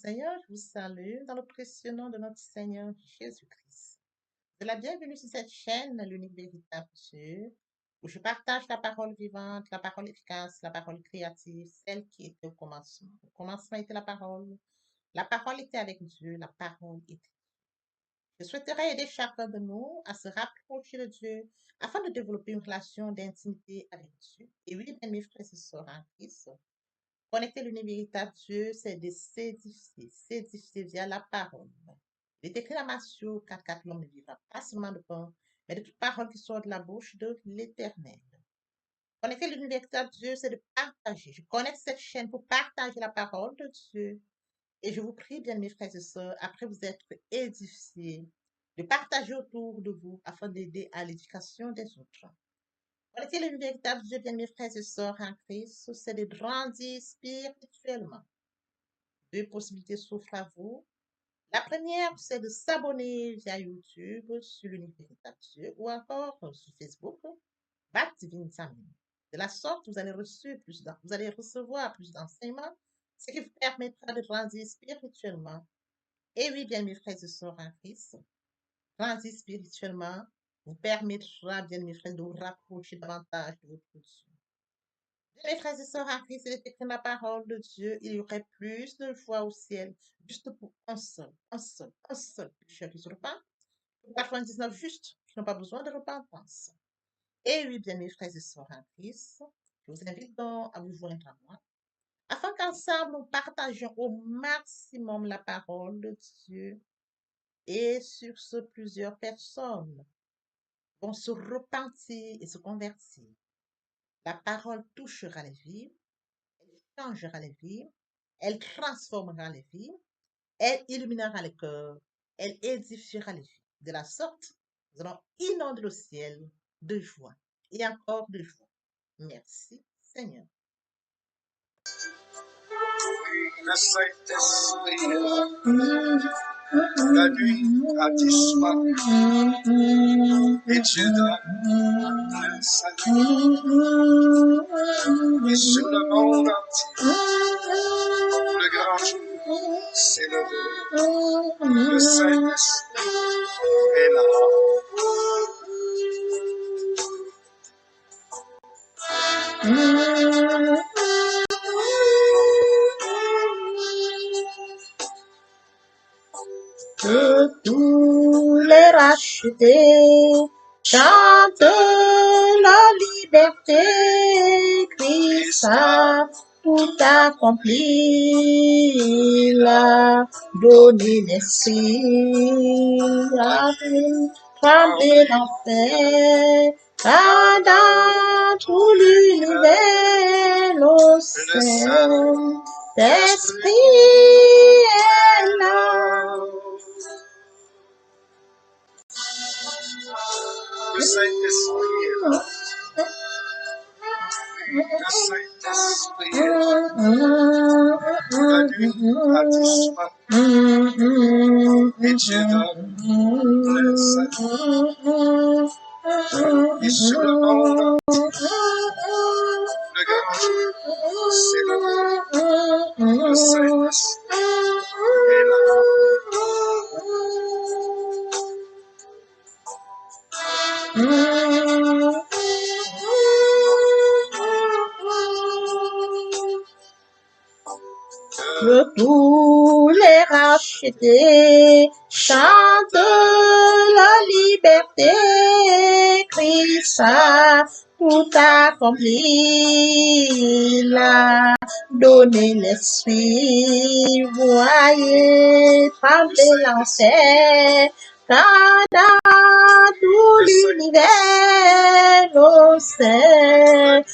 Seigneur, je vous salue dans le précieux nom de notre Seigneur Jésus-Christ. De la bienvenue sur cette chaîne, l'unique véritable Dieu, où je partage la parole vivante, la parole efficace, la parole créative, celle qui était au commencement. Au commencement était la parole. La parole était avec Dieu, la parole était. Je souhaiterais aider chacun de nous à se rapprocher de Dieu afin de développer une relation d'intimité avec Dieu. Et oui, bien, mes frères et sœurs en Christ, connecter l'univers véritable Dieu, c'est de s'édifier via la parole. Il est écrit dans Matthieu 4, l'homme ne vivra pas seulement de pain, mais de toute parole qui sort de la bouche de l'Éternel. Connecter l'univers véritable Dieu, c'est de partager. Je connecte cette chaîne pour partager la parole de Dieu. Et je vous prie, bien mes frères et sœurs, après vous être édifiés, de partager autour de vous afin d'aider à l'éducation des autres. Connecter le véritable Dieu, bien mes frères et sœurs en Christ, c'est de grandir spirituellement. Deux possibilités s'offrent à vous. La première, c'est de s'abonner via YouTube sur l'univers véritable Dieu ou encore sur Facebook, Bat Divine Family. De la sorte, vous allez recevoir plus d'enseignements, ce qui vous permettra de grandir spirituellement. Et oui, bien mes frères et sœurs en Christ, grandir spirituellement vous permettra, bien mes frères, de vous rapprocher davantage de votre Dieu. Bien, mes frères et sœurs en Christ, il est écrit dans la parole de Dieu, il y aurait plus de joie au ciel, juste pour un seul pécheur qui se repent, pour 99 justes qui n'ont pas besoin de repentance. Et oui, bien, mes frères et sœurs en Christ, je vous invite donc à vous joindre à moi, afin qu'ensemble nous partagions au maximum la parole de Dieu. Et sur ce, plusieurs personnes vont se repentir et se convertir. La parole touchera les vies, elle changera les vies, elle transformera les vies, elle illuminera les cœurs, elle édifiera les vies. De la sorte, nous allons inonder le ciel de joie et encore de joie. Merci, Seigneur. Le Saint-Esprit est là. La nuit a disparu et Dieu donne le salut. Et sur le monde entier, le grand jour s'est levé. Le Saint-Esprit est là. Que tous les rachetés chantent la liberté, Christ a tout accompli, il a donné l'esprit, a fait trembler l'enfer, car dans tout l'univers, le Saint-Esprit est là. Le Saint-Esprit est là. Le Saint-Esprit est là. La nuit a disparu et Dieu donne le salut. Et sur le monde entier, le grand jour s'est levé. Le Saint-Esprit est là. Que tous les rachetés chantent la liberté, Christ a tout accompli, il a donné l'esprit, voyez trembler l'enfer, car dans tout l'univers, le Saint-Esprit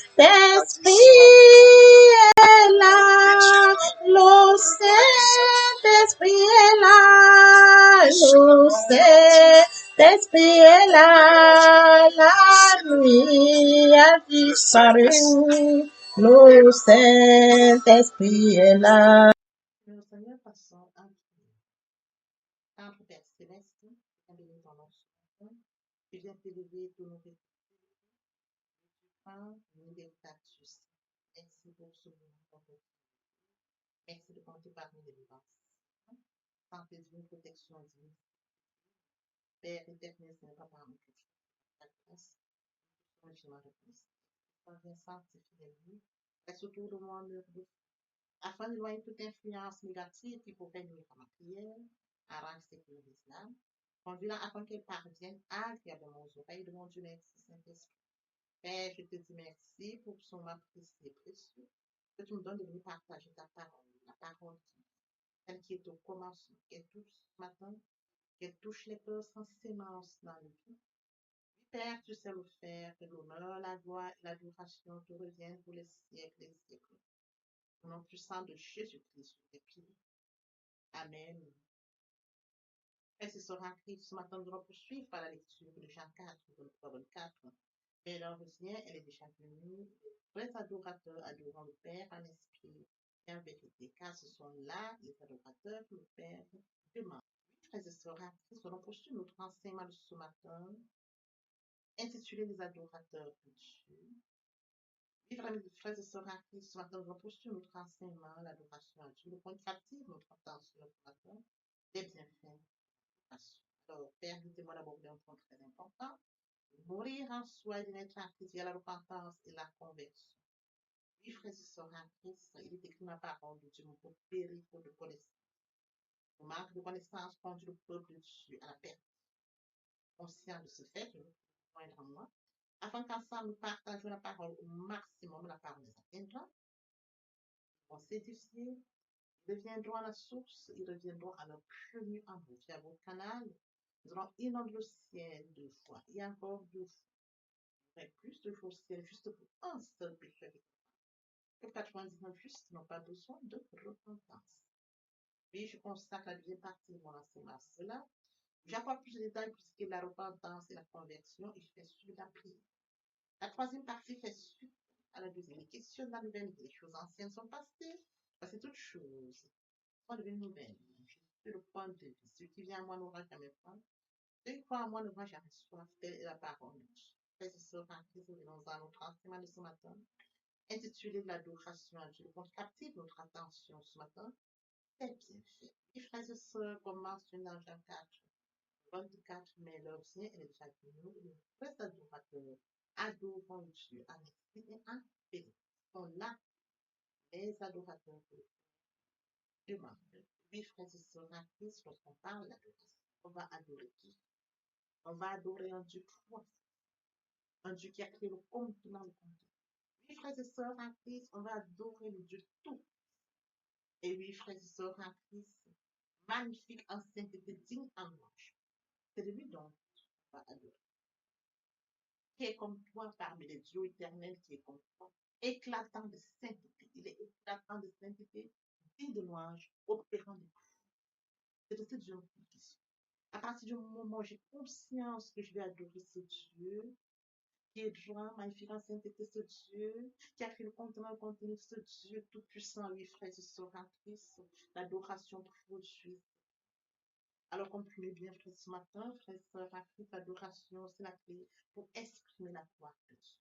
est là, le Saint-Esprit est là, le Saint-Esprit est là, la nuit a disparu, le Saint-Esprit est là. Nous Seigneur, passons à entre Père Céleste, bénis ton nom, tu viens t'élever tous nos péchés, nous véritable justice. Merci pour ce moment. Merci de compter parmi les vivants. santé divine, protection divine. Père éternel, Seigneur, Papa, amour, ta grâce, ton infiniment reconnaissance. Viens sanctifier nous, et surtout de moi, afin d'éloigner toute influence négative qui pourrait nuire à ma prière, arrange sécuriser l'âme, conduis-la afin qu'elle parvienne agréablement aux oreilles de mon Dieu, merci Saint-Esprit. Père, je te dis merci pour son apprécié précieux, que tu me donnes de venir partager ta parole, la parole celle qui est au commencement, qu'elle touche ce matin, qu'elle touche les cœurs sans sémence dans le vie. Oui, Père, tu sais le faire, que l'honneur, la gloire et l'adoration te reviennent pour les siècles et les siècles. Au nom puissant de Jésus-Christ, je t'ai prié. Amen. Frères et sœurs en Christ, ce matin, nous allons poursuivre par la lecture de Jean 4, de Parole 4. Et là, revient, elle est déjà venue. Les vrais adorateurs adorant le Père en esprit et en vérité, car ce sont là les adorateurs que le Père demande. Oui, frères et sœurs en Christ, nous allons poursuivre notre enseignement de ce matin, intitulé Les adorateurs de Dieu. Oui, frères et sœurs en Christ, ce matin, nous allons poursuivre notre enseignement, l'adoration à Dieu. Le point qui captive notre attention ce matin, les bienfaits. Alors, permettez-moi d'aborder un point très important. Mourir en soi et naître en Christ via la repentance et la conversion. Oui, frères et sœurs en Christ, il est écrit dans la parole de Dieu, mon peuple périt faute de connaissance. Le manque de connaissance conduit le peuple de Dieu à la perte. Conscient de ce fait, je veux joindre en moi, afin qu'ensemble nous partagions la parole au maximum, la parole nous atteindra. Ils vont s'édifier, ils reviendront à la source, ils reviendront à leur premier amour via votre canal. Nous allons inonder le ciel 2 fois et encore 2 fois. Plus de fois au ciel juste pour un seul péché. Que 99 justes n'ont pas besoin de repentance. Puis je consacre la deuxième partie de mon enseignement à cela. J'apporte plus de détails pour ce qui est de la repentance et la conversion et je fais suite la prière. La troisième partie fait suite à la deuxième. Les questions de la nouvelle vie. Les choses anciennes sont passées. Parce que toutes choses sont devenues nouvelles. Je suis le point de vue. Celui qui vient à moi n'aura jamais faim. Celui qui croit en moi n'aura jamais soif. Telle est la parole de Dieu. Frères et sœurs en Christ, nous venons à notre enseignement de ce matin, intitulé L'adoration à Dieu. Donc, captive notre attention ce matin. C'est bien fait. Les frères et sœurs, comme mentionné dans Jean 4, 24, mais leur bien, elle est déjà venue. Les vrais adorateurs adorant Dieu en esprit et en vérité. Sont là les adorateurs de demandent. Oui, frères et sœurs en Christ, lorsqu'on parle d'adoration, on va adorer qui? On va adorer un Dieu trois, un Dieu qui a créé le contenant, le contenant. Oui, frères et sœurs en Christ, on va adorer le Dieu tout. Et oui, frères et sœurs en Christ, magnifique en sainteté, digne en louange. C'est de lui dont on va adorer. Qui est comme toi parmi les dieux éternels, qui est comme toi, éclatant de sainteté. Il est éclatant de sainteté, digne de louange, opérant de tout. C'est de ce Dieu qui suis. À partir du moment où j'ai conscience que je vais adorer ce Dieu, qui est grand, magnifique en sainteté, ce Dieu, qui a créé le contenant, le contenu, ce Dieu tout-puissant, lui, frères et sœurs en Christ, l'adoration produit. Alors, comprenez bien, frères, ce matin, frères et sœurs en Christ, l'adoration, c'est la clé pour exprimer la gloire de Dieu.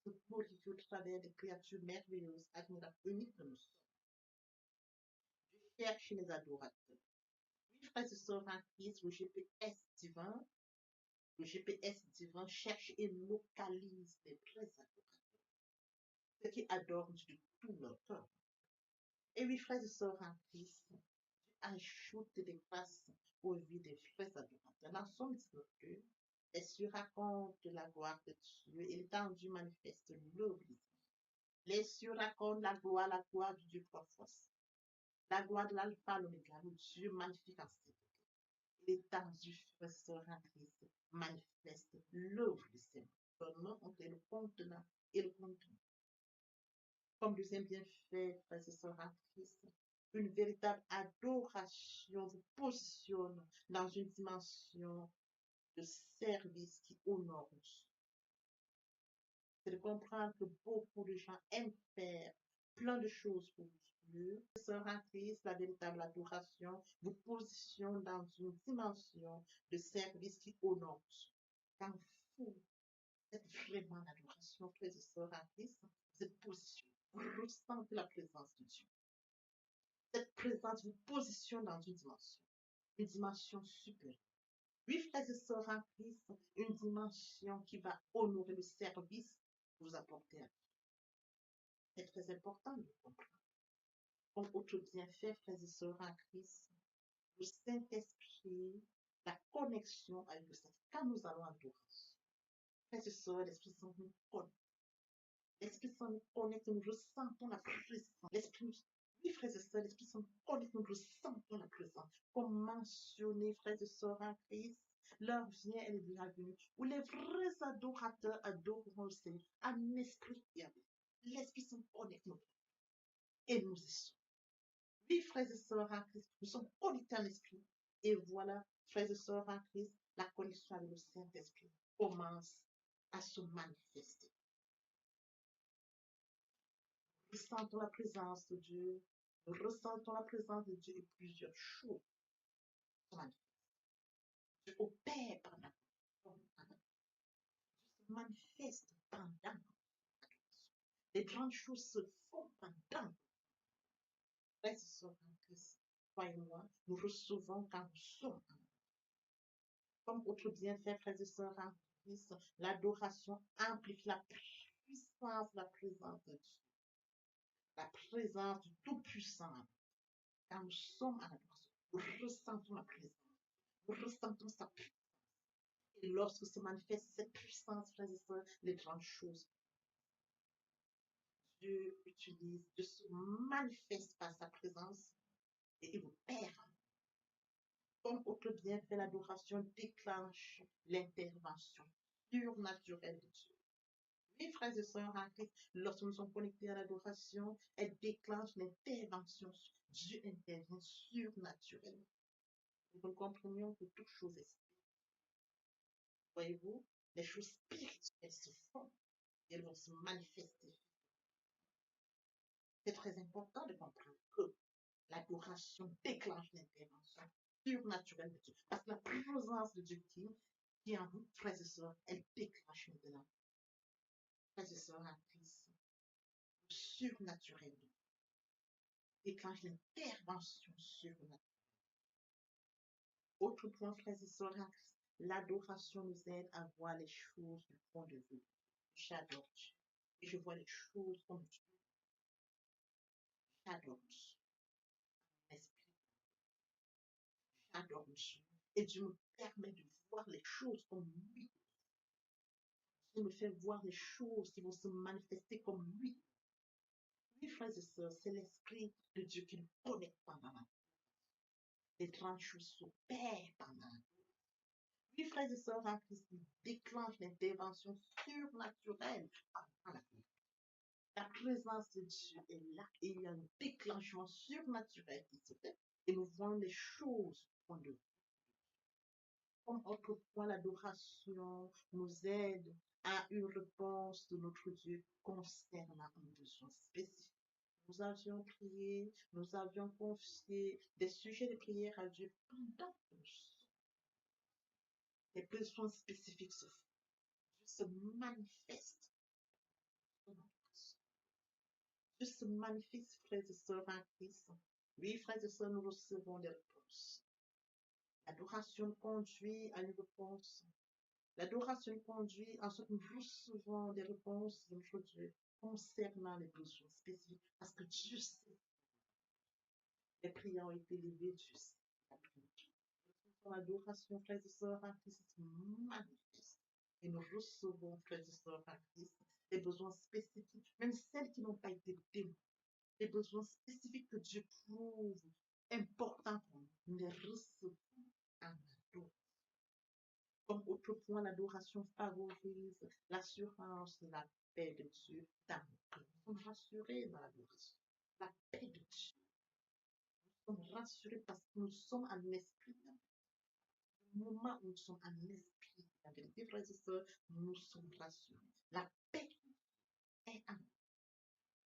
Juste pour glorifier au travers des créatures merveilleuses, admirables, uniques que nous sommes. Je cherche les adorateurs. Oui, frères et sœurs en Christ, le GPS divin cherche et localise les vrais adorateurs. Ceux qui adorent Dieu de tout leur cœur. Et oui, frères et sœurs en Christ, Dieu ajoute des grâces aux vies des vrais adorateurs. Dans Somme 19, les cieux racontent la gloire de Dieu et l'étendue manifeste l'obéissance. Les cieux racontent la gloire du Dieu trois forces. La gloire de l'alpha, l'oméga, le Dieu magnifique en sainteté. L'étendue, frères et sœurs en Christ, manifeste l'œuvre du Seigneur. Comment on fait le contenant et le contenu. Comme deuxième bienfait, frères et sœurs en Christ, une véritable adoration vous positionne dans une dimension de service qui honore Dieu. C'est de comprendre que beaucoup de gens aiment faire plein de choses pour Dieu. Sœurs en Christ, la véritable adoration vous positionne dans une dimension de service qui honore Dieu. Quand vous êtes vraiment l'adoration, frères et sœurs en Christ, vous êtes positionné. Vous ressentez la présence de Dieu. Cette présence vous positionne dans une dimension. une dimension supérieure. Oui, frères et sœurs en Christ, une dimension qui va honorer le service que vous apportez à Dieu. C'est très important de comprendre. Comme autre bienfait, frères et sœurs en Christ, le Saint-Esprit, la connexion avec le Saint-Esprit. Quand nous allons adorer, frères et sœurs, l'Esprit Saint nous connecte. L'Esprit Saint nous connecte, nous ressentons la présence. L'Esprit, oui, frères et sœurs, l'Esprit Saint nous connecte, nous ressentons la présence. Comme mentionné, frères et sœurs en Christ, l'heure vient, elle est déjà venue, où les vrais adorateurs adoreront le Seigneur en esprit et en vérité. L'Esprit Saint connecte nous et nous y sommes. Oui, frères et sœurs en Christ, nous sommes connectés en esprit. Et voilà, frères et sœurs en Christ, la connexion avec le Saint-Esprit commence à se manifester. Nous ressentons la présence de Dieu, nous ressentons la présence de Dieu et plusieurs choses se manifestent. Dieu opère pendant Dieu se manifeste pendant. Les grandes choses se font pendant. Frères et sœurs en Christ, croyez-moi, nous recevons quand nous sommes en. Comme autre bienfait, frères et sœurs en Christ, l'adoration amplifie la puissance, la présence de Dieu, la présence du Tout-Puissant. Quand nous sommes en adoration, nous ressentons la présence, nous ressentons sa puissance. Et lorsque se manifeste cette puissance, frères et sœurs, les grandes choses, Dieu utilise, Dieu se manifeste par sa présence et il opère. Comme autre bienfait, l'adoration déclenche l'intervention surnaturelle de Dieu. Oui, frères et sœurs en Christ, lorsque nous sommes connectés à l'adoration, elle déclenche l'intervention. Dieu intervient surnaturellement. Nous comprenions que toute chose est spirituelle. Voyez-vous, les choses spirituelles se font et elles vont se manifester. C'est très important de comprendre que l'adoration déclenche l'intervention surnaturelle de Dieu. Parce que la présence de Dieu qui est en vous, frères et sœurs, elle déclenche maintenant. Frères et sœurs en Christ, le surnaturel déclenche l'intervention surnaturelle. Autre point, frères et sœurs, l'adoration nous aide à voir les choses du point de vue. J'adore Dieu. Et je vois les choses comme Dieu. J'adore Dieu. Esprit. J'adore Dieu. Et Dieu me permet de voir les choses comme lui. Dieu me fait voir les choses qui vont se manifester comme lui. Oui, frères et sœurs, c'est l'Esprit de Dieu qui nous connecte pendant la vie. Les grandes choses s'opèrent pendant la vie. Oui, frères et sœurs en Christ, il déclenche l'intervention surnaturelle pendant la vie. La présence de Dieu est là et il y a un déclenchement surnaturel qui se fait et nous voyons les choses point de vue. Comme autre point, l'adoration nous aide à une réponse de notre Dieu concernant un besoin spécifique. Nous avions prié, nous avions confié des sujets de prière à Dieu pendant tous. Les besoins spécifiques se font. Dieu se manifeste. Dieu se manifeste, frères et sœurs en Christ. Oui, frères et sœurs, nous recevons des réponses. L'adoration conduit à une réponse. L'adoration conduit à ce que nous recevons des réponses de notre Dieu concernant les besoins spécifiques. Parce que Dieu sait. Les prières ont été élevées, Dieu sait. L'adoration, frères et sœurs en Christ, manifeste. Et nous recevons, frères et sœurs en Christ, des besoins spécifiques, même celles qui n'ont pas été démontrées. Les besoins spécifiques que Dieu trouve importants pour nous, nous les recevons en adoration. Comme autre point, l'adoration favorise l'assurance de la paix de Dieu dans nos cœurs. Nous sommes rassurés dans l'adoration. La paix de Dieu. Nous sommes rassurés parce que nous sommes en esprit. Au moment où nous sommes en esprit, la vérité, frères et sœurs, nous sommes rassurés. La paix est en nous.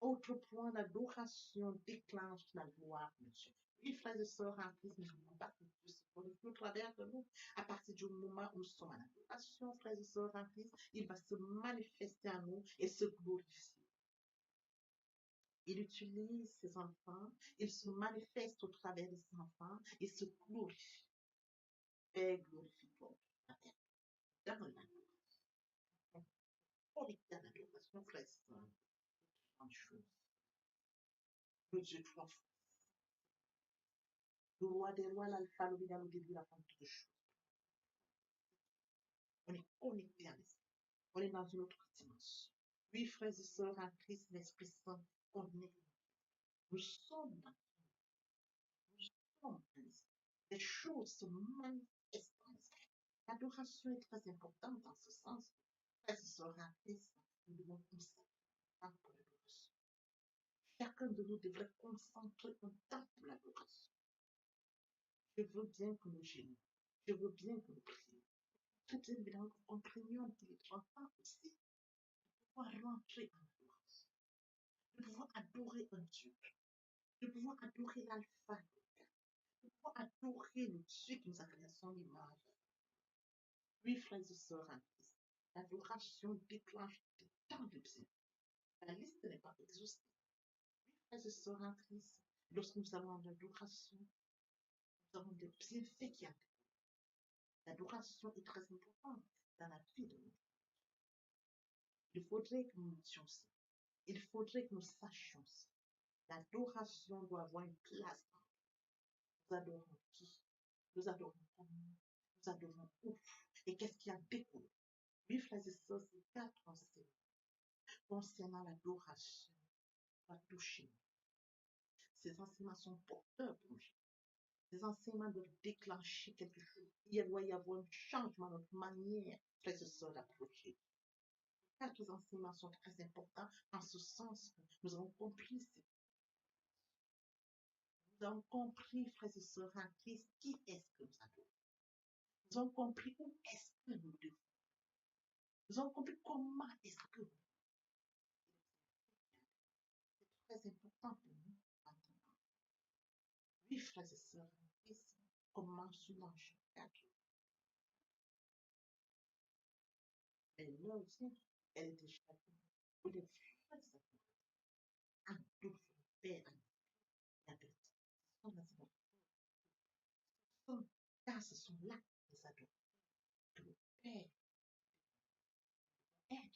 Autre point, l'adoration déclenche la gloire de Dieu. Oui, frères et sœurs en Christ, nous ne pas que Dieu se glorifie au travers de nous. À partir du moment où nous sommes en adoration, frères et sœurs en Christ, il va se manifester en nous et se glorifier. Il utilise ses enfants, il se manifeste au travers des enfants et se glorifie. Père, glorifie-toi la terre. Dans l'adoration. Connecté à l'adoration, frère, c'est une grande chose. Le Dieu trois fois. Le roi des rois, l'alpha, l'oméga, le début, la fin de toutes choses. On est connecté à l'esprit. On est dans une autre dimension. Oui, frères et sœurs, en Christ, l'Esprit Saint, on est. Nous sommes dans les choses se manifestent dans l'esprit. L'adoration est très importante dans ce sens. Frères et sœurs, en Christ, nous devons consacrer un temps pour l'adoration. Chacun de nous devrait concentrer un temps pour l'adoration. Je veux bien que nous gênions. Je veux bien que nous prions. Très bien, évidemment, que nous prions qu'il est en temps aussi de pouvoir rentrer en adoration, de pouvoir adorer un Dieu, de pouvoir adorer l'alpha, de pouvoir adorer le Dieu qui nous a créé à son image. Oui, frères et sœurs en Christ, l'adoration déclenche tant de bien. La liste n'est pas exhaustive. Oui, frères et sœurs en Christ, lorsque nous avons l'adoration, nous avons des bienfaits qui arrivent. L'adoration est très importante dans la vie de nous. Il faudrait que nous mettions ça. Il faudrait que nous sachions ça. L'adoration doit avoir une place. Nous adorons qui? Nous adorons comment? Nous adorons où? Et qu'est-ce qui a découlé? Oui, frères et sœurs, c'est 4 enseignements concernant l'adoration va toucher nous. Ces enseignements sont porteurs pour nous. Ces enseignements doivent déclencher quelque chose. Il doit y avoir un changement dans notre manière, frères et sœurs, d'approcher. 4 enseignements sont très importants en ce sens que nous avons compris. Nous avons compris, frères et sœurs, en Christ, qui est-ce que nous adorons. Nous avons compris où est-ce que nous devons. Nous avons compris comment est-ce que nous. C'est très important pour nous maintenant. Oui, frères et sœurs, en Christ, commençons dans Jean 4. Mais là aussi, elle était chacun. Pour les frères et sœurs, en tout son père, la bénédiction, car ce sont là que nous adorons. Que le Père est.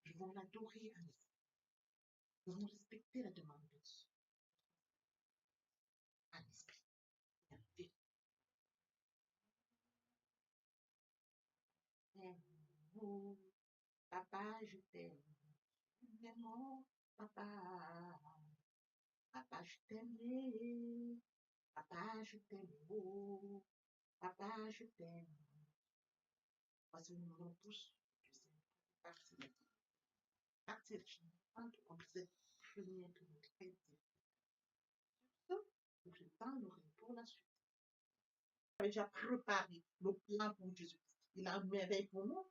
Nous devons l'adorer en esprit. Nous devons respecter la demande de Dieu en esprit et en vérité. Oh, papa, je t'aime. Vraiment, papa. Papa, je t'aime. Papa, je t'aime. Oh, papa, je t'aime. Voici nous allons tous partie de partie de comme cette première que nous traitons. Donc, je t'en pour la suite. Il a déjà préparé le plan pour Jésus. Il a une merveille pour nous,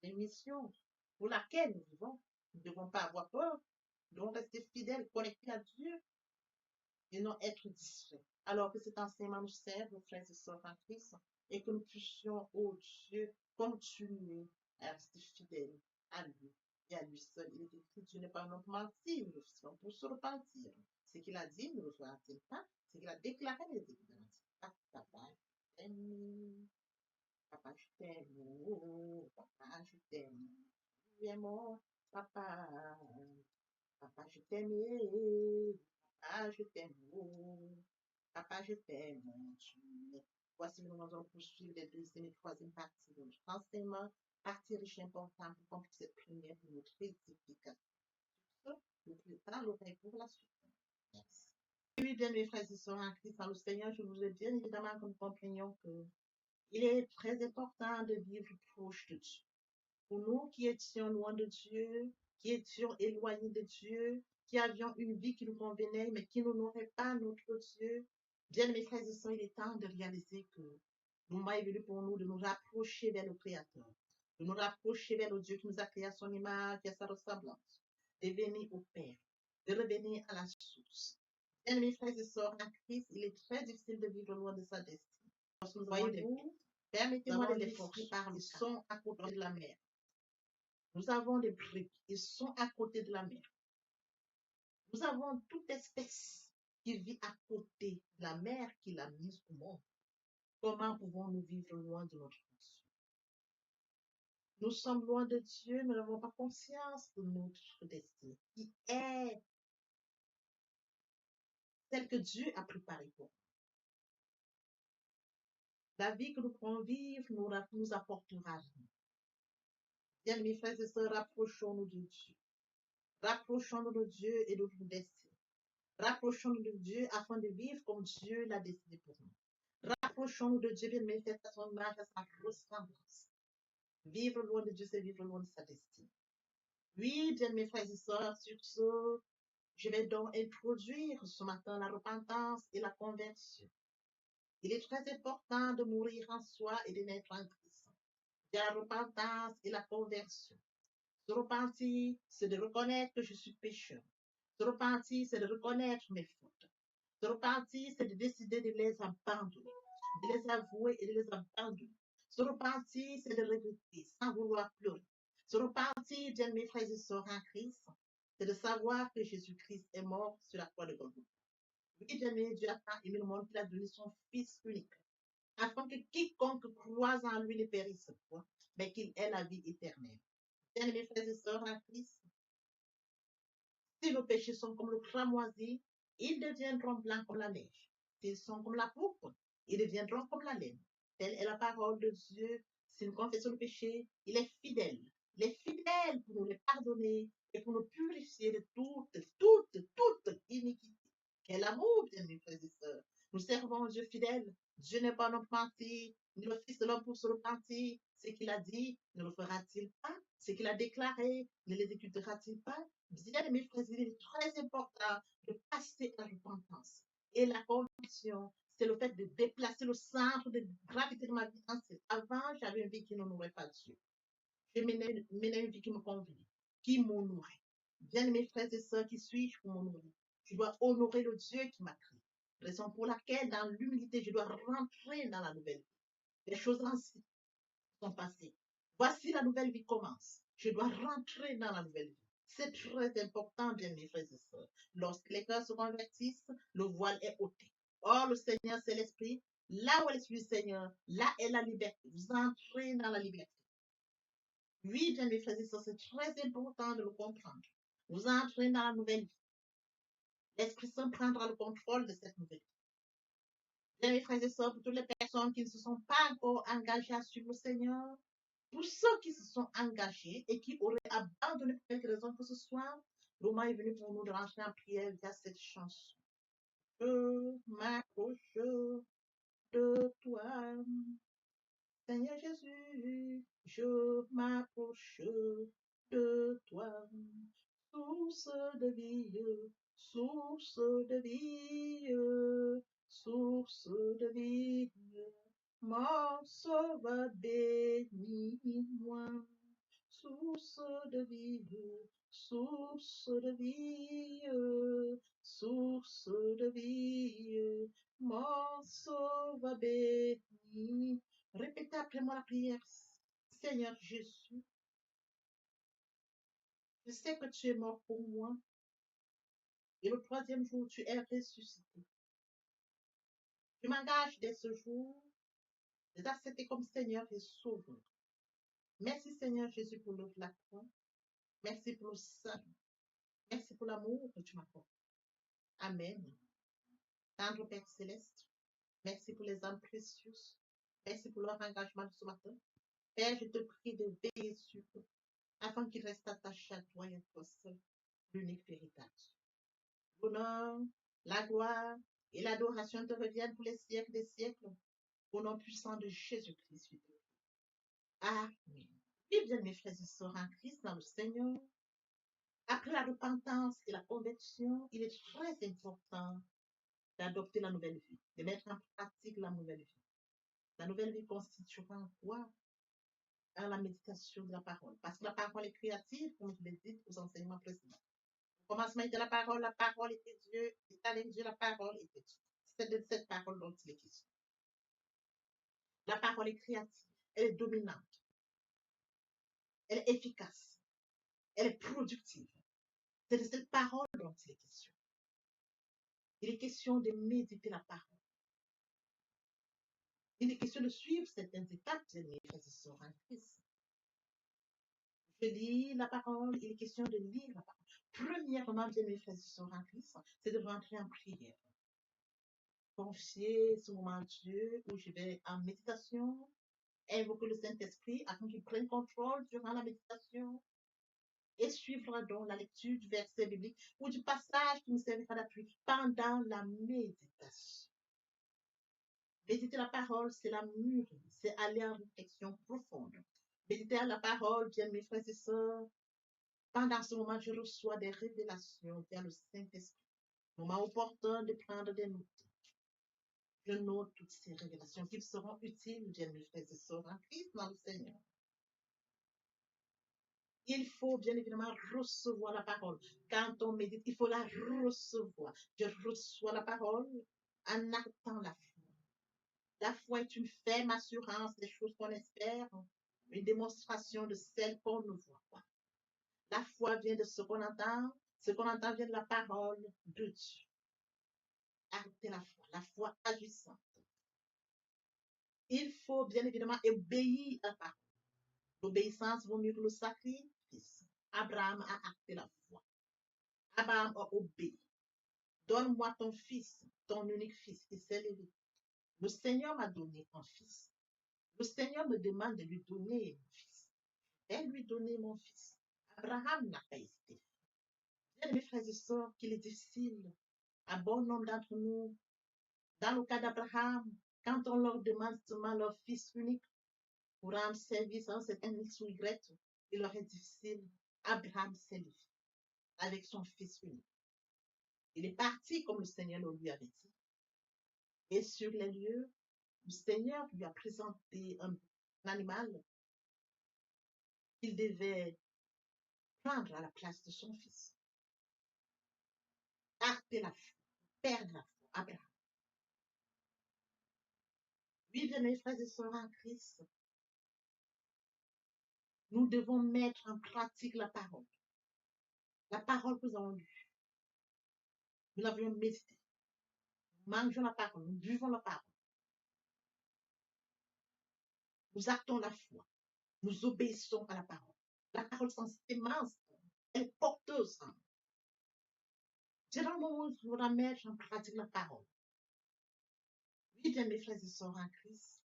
une mission pour laquelle nous vivons. Nous ne devons pas avoir peur. Nous devons rester fidèles, connectés à Dieu et non être distraits. Alors que cet enseignement nous serve, nos frères et sœurs en Christ, et que nous puissions, oh Dieu, continuer à rester fidèles à lui et à lui seul. Il est écrit, Dieu n'est pas un homme menti, nous sommes pour se repentir. Ce qu'il a dit, ne le fera-t-il pas? Ce qu'il a déclaré, ne le déclarera-t-il pas? Papa, je t'aime. Papa, je t'aime. Oh, papa, je t'aime. Vraiment, papa. Papa, je t'aime. Papa, je t'aime. Oh, papa, je t'aime. Voici, nous allons poursuivre les deuxième et troisième parties de notre enseignement. Partie riche et importante pour compléter cette première de notre édification. Nous préparons l'oreille pour la suite. Merci. Oui, bien, mes frères et sœurs en Christ, dans le Seigneur, je vous ai bien évidemment que nous comprenions que il est très important de vivre proche de Dieu. Pour nous qui étions loin de Dieu, qui étions éloignés de Dieu, qui avions une vie qui nous convenait, mais qui n'honorait pas notre Dieu, bien mes frères et sœurs, il est temps de réaliser que le moment est venu pour nous de nous rapprocher vers le Créateur, de nous rapprocher vers le Dieu qui nous a créé à son image et à sa ressemblance, de venir au Père, de revenir à la source. Bien mes frères et sœurs, en Christ, il est très difficile de vivre loin de sa destinée. Voyez-vous, permettez-moi de les forcer par ils sont à côté de la mer. Nous avons des briques, ils sont à côté de la mer. Nous avons toute espèce qui vit à côté de la mère qui l'a mise au monde, comment pouvons-nous vivre loin de notre Dieu? Nous sommes loin de Dieu, nous n'avons pas conscience de notre destin, qui est celle que Dieu a préparée pour nous. La vie que nous pourrons vivre nous apportera rien. Bien, mes frères et sœurs, rapprochons-nous de Dieu. Rapprochons-nous de Dieu et de notre destin. Rapprochons-nous de Dieu afin de vivre comme Dieu l'a décidé pour nous. Rapprochons-nous de Dieu, bien, mes frères, à son image, à sa ressemblance. Vivre loin de Dieu, c'est vivre loin de sa destinée. Oui, bien, mes frères et sœurs, sur ce, je vais donc introduire ce matin la repentance et la conversion. Il est très important de mourir en soi et de naître en Christ. Il y a la repentance et la conversion. Se repentir, c'est de reconnaître que je suis pécheur. Se repentir, c'est de reconnaître mes fautes. Se repentir, c'est de décider de les abandonner, de les avouer et de les abandonner. Se repentir, c'est de regretter sans vouloir pleurer. Se repentir, bien mes frères et sœurs en Christ, c'est de savoir que Jésus-Christ est mort sur la croix de Golgotha. Oui, bien aimé, Dieu a tant aimé le monde qu'il a donné son Fils unique, afin que quiconque croise en lui ne périsse point, mais qu'il ait la vie éternelle. Bien mes frères et sœurs en Christ, si nos péchés sont comme le cramoisi, ils deviendront blancs comme la neige. S'ils sont comme la pourpre, ils deviendront comme la laine. Telle est la parole de Dieu. Si nous confessons le péché, il est fidèle. Il est fidèle pour nous les pardonner et pour nous purifier de toute iniquité. Quel amour, bien mes frères et sœurs. Nous servons un Dieu fidèle. Dieu n'est pas un homme menti, ni le Fils de l'homme pour se repentir. Ce qu'il a dit, ne le fera-t-il pas? Ce qu'il a déclaré, ne l'exécutera-t-il pas? Bien, mes frères, il est très important de passer à la repentance. Et la conviction, c'est le fait de déplacer le centre de gravité de ma vie ancienne. Avant, j'avais une vie qui n'honorait pas Dieu. Je menais une vie qui me convenait, qui m'honorait. Bien, mes frères et sœurs, qui suis-je pour m'honorer? Je dois honorer le Dieu qui m'a créé. Raison pour laquelle, dans l'humilité, je dois rentrer dans la nouvelle vie. Les choses anciennes sont passées. Voici la nouvelle vie commence. Je dois rentrer dans la nouvelle vie. C'est très important, bien mes frères et sœurs. Lorsque les cœurs se convertissent, le voile est ôté. Or, le Seigneur, c'est l'Esprit. Là où est l'Esprit du Seigneur, là est la liberté. Vous entrez dans la liberté. Oui, bien mes frères et sœurs, c'est très important de le comprendre. Vous entrez dans la nouvelle vie. L'Esprit Saint prendra le contrôle de cette nouvelle vie. Bien mes frères et sœurs, pour toutes les personnes qui ne se sont pas encore engagées à suivre le Seigneur, pour ceux qui se sont engagés et qui auraient abandonné pour quelque raison que ce soit, le moment est venu pour nous de rentrer en prière via cette chanson. Je m'approche de toi, Seigneur Jésus, je m'approche de toi, source de vie, source de vie, source de vie. Mon sauveur bénis-moi, source de vie, source de vie, source de vie, mon sauveur bénis. Répétez après moi la prière. Seigneur Jésus, je sais que tu es mort pour moi et le troisième jour tu es ressuscité. Je m'engage dès ce jour de t'accepter comme Seigneur et Sauveur. Merci Seigneur Jésus pour l'œuvre de la croix. Merci pour le salut. Merci pour l'amour que tu m'accordes. Amen. Tendre Père Céleste, merci pour les âmes précieuses. Merci pour leur engagement de ce matin. Père, je te prie de veiller sur eux, afin qu'ils restent attachés à toi et à toi seul, l'unique véritable. L'honneur, la gloire et l'adoration te reviennent pour les siècles des siècles, au nom puissant de Jésus-Christ. Amen. Et bien, mes frères et sœurs en Christ, dans le Seigneur, après la repentance et la conversion, il est très important d'adopter la nouvelle vie, de mettre en pratique la nouvelle vie. La nouvelle vie constituera quoi? À la méditation de la parole. Parce que la parole est créative, comme je l'ai dit aux enseignements précédents. Au commencement était la parole était Dieu, et avec Dieu, la parole était Dieu. C'est de cette parole dont il est question. La parole est créative, elle est dominante, elle est efficace, elle est productive. C'est de cette parole dont il est question. Il est question de méditer la parole. Il est question de suivre certaines étapes, mes frères et sœurs en Christ. Je lis la parole, il est question de lire la parole. Premièrement, bien mes frères et sœurs en Christ, c'est de rentrer en prière. Confier ce moment à Dieu où je vais en méditation, invoquer le Saint-Esprit afin qu'il prenne contrôle durant la méditation et suivre donc la lecture du verset biblique ou du passage qui nous servira d'appui pendant la méditation. Méditer la parole, c'est la mûrir, c'est aller en réflexion profonde. Méditer la parole, bien mes frères et sœurs, pendant ce moment, je reçois des révélations via le Saint-Esprit. Moment opportun de prendre des notes. Je note toutes ces révélations qui seront utiles, bien mes frères et sœurs, en Christ dans le Seigneur. Il faut bien évidemment recevoir la parole. Quand on médite, il faut la recevoir. Je reçois la parole en actant la foi. La foi est une ferme assurance des choses qu'on espère, une démonstration de celles qu'on ne voit pas. La foi vient de ce qu'on entend vient de la parole de Dieu. Acter la foi agissante. Il faut bien évidemment obéir à la parole. L'obéissance vaut mieux que le sacrifice. Abraham a acté la foi. Abraham a obéi. Donne-moi ton fils, ton unique fils, qui s'est levé. Le Seigneur m'a donné un fils. Le Seigneur me demande de lui donner mon fils. Je vais lui donner mon fils. Abraham n'a pas hésité. Bien, mes frères et sœurs, qu'il est difficile à bon nombre d'entre nous, dans le cas d'Abraham, quand on leur demande seulement leur fils unique pour rendre service à un certain X ou Y, il leur est difficile. Abraham s'est levé avec son fils unique. Il est parti comme le Seigneur le lui avait dit. Et sur les lieux, le Seigneur lui a présenté un animal qu'il devait prendre à la place de son fils. Acter la foi, perdre la foi, Abraham. Oui, bien mes frères et sœurs en Christ, nous devons mettre en pratique la parole. La parole que nous avons lue. Nous l'avions méditée. Nous mangeons la parole, nous buvons la parole. Nous actons la foi. Nous obéissons à la parole. La parole sans sémence, elle est porteuse. C'est dans le moment où il faudra mettre en pratique la parole. Oui, bien mes frères et sœurs en Christ,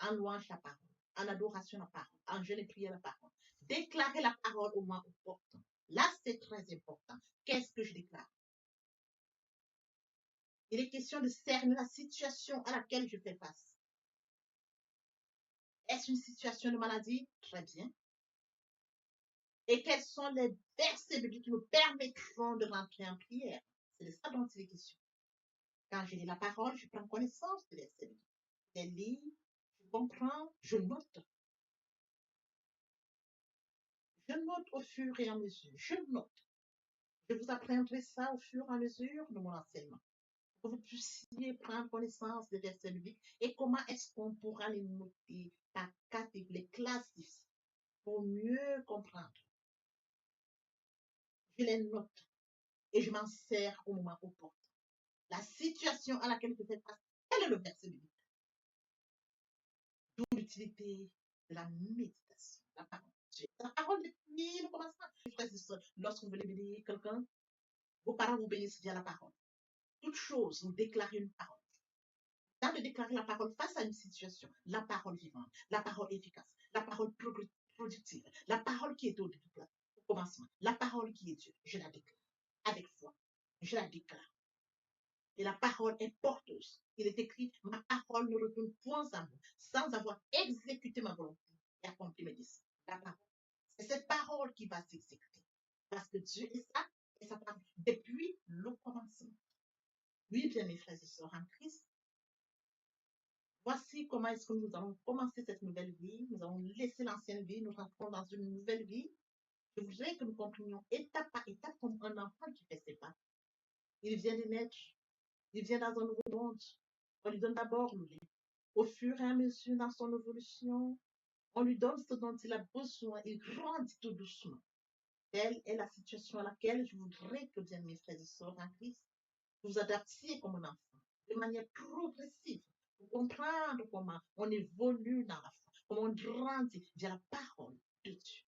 en louange la parole, en adoration la parole, en jeûne et prière la parole. Déclarer la parole au moment opportun. Là, c'est très important. Qu'est-ce que je déclare? Il est question de cerner la situation à laquelle je fais face. Est-ce une situation de maladie? Très bien. Et quels sont les versets bibliques qui me permettront de rentrer en prière? C'est de ça dont il est question. Quand je lis la parole, je prends connaissance des versets bibliques. Je les lis, je comprends, je note. Je note au fur et à mesure. Je note. Je vous apprendrai ça au fur et à mesure de mon enseignement. Pour que vous puissiez prendre connaissance des versets bibliques et comment est-ce qu'on pourra les noter par catégorie, les classifier pour mieux comprendre. Je les note et je m'en sers au moment opportun. La situation à laquelle je fais face, quel est le verset biblique? D'où l'utilité de la méditation, la parole de Dieu. La parole depuis le commencement. Lorsque vous voulez bénir quelqu'un, vos parents vous bénissent via la parole. Toute chose, vous déclarez une parole. Dans de déclarer la parole face à une situation, la parole vivante, la parole efficace, la parole productive, la parole qui est au commencement, la parole qui est Dieu, je la déclare avec foi. Je la déclare. Et la parole est porteuse. Il est écrit, ma parole ne retourne point à moi, sans avoir exécuté ma volonté et accompli mes desseins. La parole. C'est cette parole qui va s'exécuter. Parce que Dieu est ça, et sa parole, depuis le commencement. Oui, bien mes frères et sœurs en Christ, voici comment est-ce que nous allons commencer cette nouvelle vie. Nous allons laisser l'ancienne vie, nous rentrons dans une nouvelle vie. Je voudrais que nous comprenions étape par étape comme un enfant qui fait ses pas. Il vient de naître, il vient dans un nouveau monde. On lui donne d'abord le lait. Au fur et à mesure dans son évolution, on lui donne ce dont il a besoin. Il grandit tout doucement. Telle est la situation à laquelle je voudrais que, bien mes frères et sœurs en Christ, vous adaptiez comme un enfant, de manière progressive, pour comprendre comment on évolue dans la foi, comment on grandit via la parole de Dieu.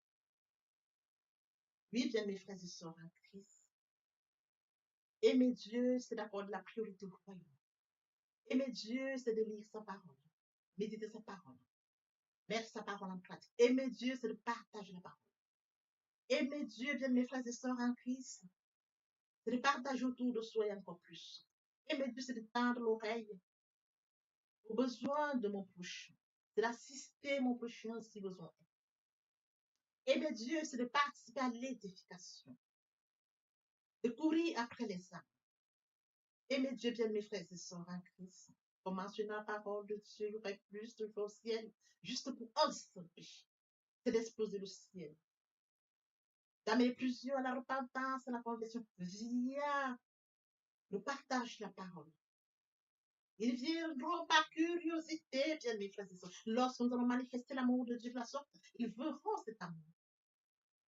Oui, bien mes frères et sœurs en Christ, aimer Dieu, c'est d'accorder la priorité au royaume. Aimer Dieu, c'est de lire sa parole, méditer sa parole, mettre sa parole en pratique. Aimer Dieu, c'est de partager la parole. Aimer Dieu, bien mes frères et sœurs en Christ, c'est de partager autour de soi et encore plus. Aimer Dieu, c'est de tendre l'oreille aux besoins de mon prochain. C'est d'assister mon prochain si besoin est. Aimer Dieu, c'est de participer à l'édification, de courir après les âmes. Aimer Dieu, bien mes frères et sœurs en Christ. Pour mentionner la parole de Dieu, il y aurait plus de choses au ciel, juste pour un seul péché. C'est d'exploser le ciel, d'amener plusieurs à la repentance, à la conversion, via le partage de la parole. Ils viendront par curiosité, bien mes frères et sœurs. Lorsque nous allons manifester l'amour de Dieu de la sorte, ils verront cet amour.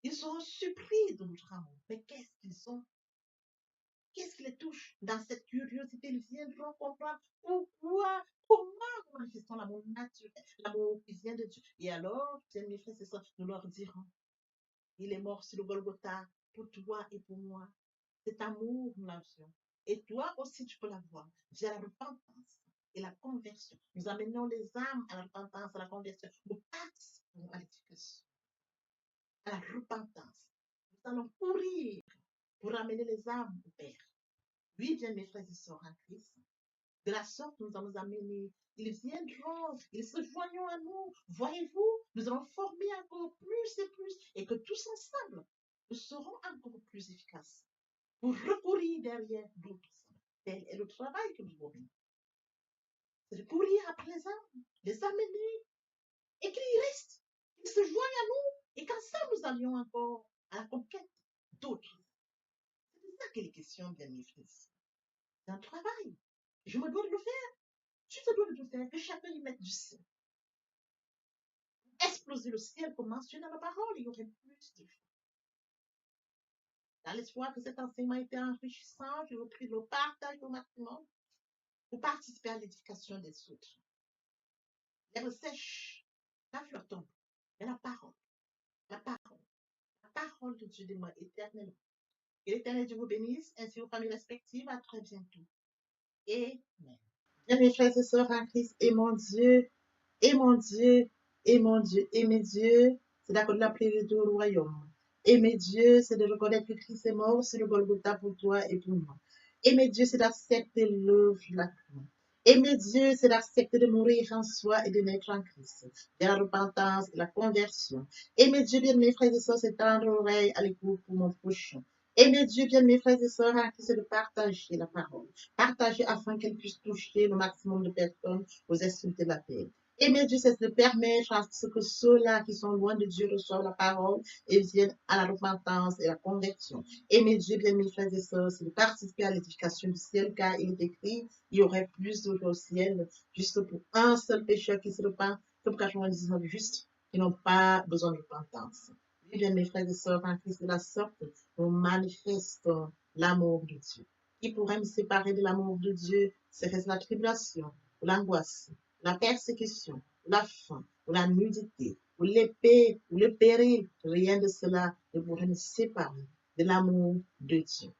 Ils seront surpris de notre amour. Mais qu'est-ce qu'ils ont? Qu'est-ce qui les touche? Dans cette curiosité, ils viendront comprendre pourquoi, comment nous manifestons l'amour naturel, l'amour qui vient de Dieu. Et alors, bien mes frères et sœurs, nous leur dirons, il est mort sur le Golgotha pour toi et pour moi. Cet amour, nous l'avions. Et toi aussi, tu peux l'avoir via la repentance et la conversion. Nous amenons les âmes à la repentance, à la conversion. Nous participons à l'éducation, à la repentance. Nous allons courir pour amener les âmes au Père. Oui, bien mes frères et sœurs en Christ. De la sorte, nous allons amener. Ils viendront, ils se joindront à nous. Voyez-vous, nous allons former encore plus et plus. Et que tous ensemble, nous serons encore plus efficaces pour recourir derrière d'autres âmes. Tel est le travail que nous avons. C'est de courir après les amener, et qu'ils restent, qu'ils se joignent à nous, et qu'ensemble nous allions encore à la conquête d'autres. C'est ça qu'il est question, bien mes frères. C'est un travail. Je me dois de le faire. Tu te dois de le faire. Que chacun y mette du sien. Exploser le ciel, comme mentionné dans la parole, il y aurait plus de choses. Dans l'espoir que cet enseignement était enrichissant, je vous prie de le partager au maximum pour participer à l'édification des autres. L'herbe sèche, la fleur tombe, mais la parole de Dieu demeure éternellement. Que l'Éternel Dieu vous bénisse, ainsi vos familles respectives. À très bientôt. Amen. Bien, mes frères et sœurs en Christ, et mon Dieu, et mon Dieu, et mon Dieu, aimer Dieu, c'est d'accorder la priorité au royaume. Aimer Dieu, c'est de reconnaître que Christ est mort sur le Golgotha pour toi et pour moi. Aimer Dieu, c'est d'accepter l'œuvre de la croix. Aimer Dieu, c'est d'accepter de mourir en soi et de naître en Christ, de la repentance et la conversion. Aimer Dieu, bien mes frères et sœurs, c'est tendre l'oreille à l'écoute pour mon prochain. Aimer Dieu, bien mes frères et sœurs, c'est de partager la parole. Partager afin qu'elle puisse toucher le maximum de personnes aux extrémités de la terre. Aimer Dieu, c'est de permettre à ce que ceux-là qui sont loin de Dieu reçoivent la parole et viennent à la repentance et à la conversion. Aimer Dieu, bien mes frères et sœurs, c'est de participer à l'édification du ciel, car il est écrit, il y aurait plus d'eau au ciel, juste pour un seul pécheur qui se repent, que pour 99 justes qui n'ont pas besoin de repentance. Oui, bien mes frères et sœurs, en Christ de la sorte, nous manifestons l'amour de Dieu. Qui pourrait me séparer de l'amour de Dieu? Serait-ce la tribulation, ou l'angoisse, la persécution, la faim, ou la nudité, ou l'épée, ou le péril? Rien de cela ne pourrait nous séparer de l'amour de Dieu.